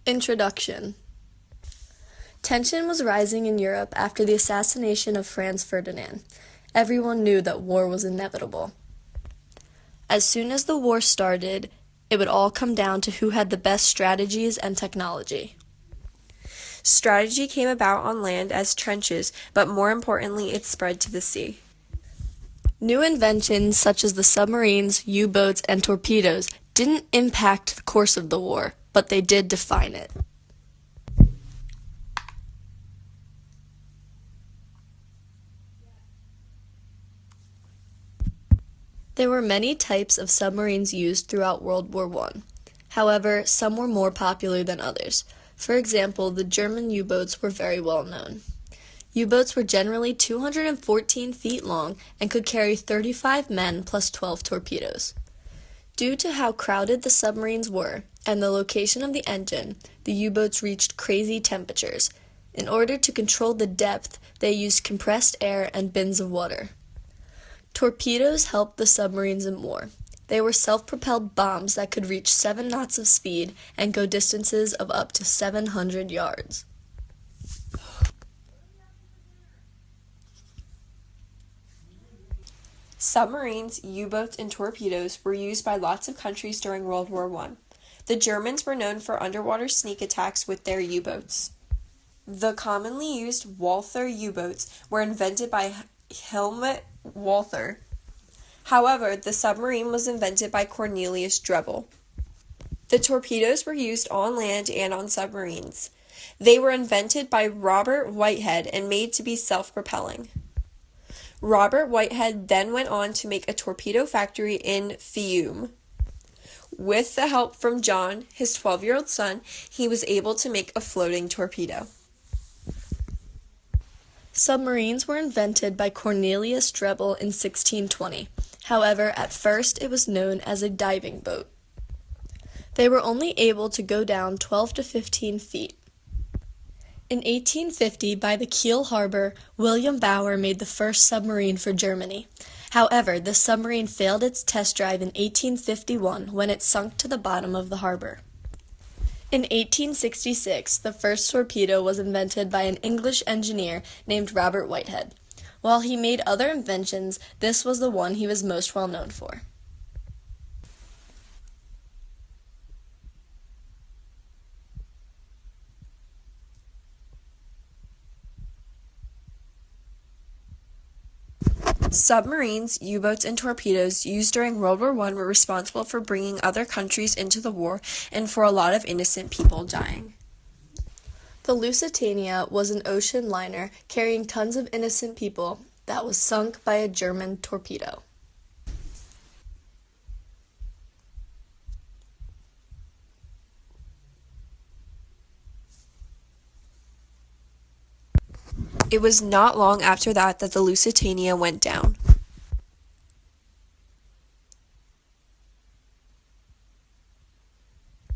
Introduction. Tension was rising in Europe after the assassination of Franz Ferdinand. Everyone knew that war was inevitable. As soon as the war started, it would all come down to who had the best strategies and technology. Strategy came about on land as trenches, but more importantly, it spread to the sea. New inventions such as the submarines, U-boats, and torpedoes didn't impact the course of the war, but they did define it. There were many types of submarines used throughout World War I. However, some were more popular than others. For example, the German U-boats were very well known. U-boats were generally 214 feet long and could carry 35 men plus 12 torpedoes. Due to how crowded the submarines were and the location of the engine, the U-boats reached crazy temperatures. In order to control the depth, they used compressed air and bins of water. Torpedoes helped the submarines in war. They were self-propelled bombs that could reach 7 knots of speed and go distances of up to 700 yards. Submarines, U-boats, and torpedoes were used by lots of countries during World War I. The Germans were known for underwater sneak attacks with their U-boats. The commonly used Walther U-boats were invented by Helmut Walther. However, the submarine was invented by Cornelius Drebbel. The torpedoes were used on land and on submarines. They were invented by Robert Whitehead and made to be self-propelling. Robert Whitehead then went on to make a torpedo factory in Fiume. With the help from John, his 12-year-old son, he was able to make a floating torpedo. Submarines were invented by Cornelius Drebbel in 1620. However, at first it was known as a diving boat. They were only able to go down 12 to 15 feet. In 1850, by the Kiel harbor, William Bauer made the first submarine for Germany. However, the submarine failed its test drive in 1851 when it sunk to the bottom of the harbor. In 1866, the first torpedo was invented by an English engineer named Robert Whitehead. While he made other inventions, this was the one he was most well known for. Submarines, U-boats, and torpedoes used during World War I were responsible for bringing other countries into the war and for a lot of innocent people dying. The Lusitania was an ocean liner carrying tons of innocent people that was sunk by a German torpedo. It was not long after that the Lusitania went down.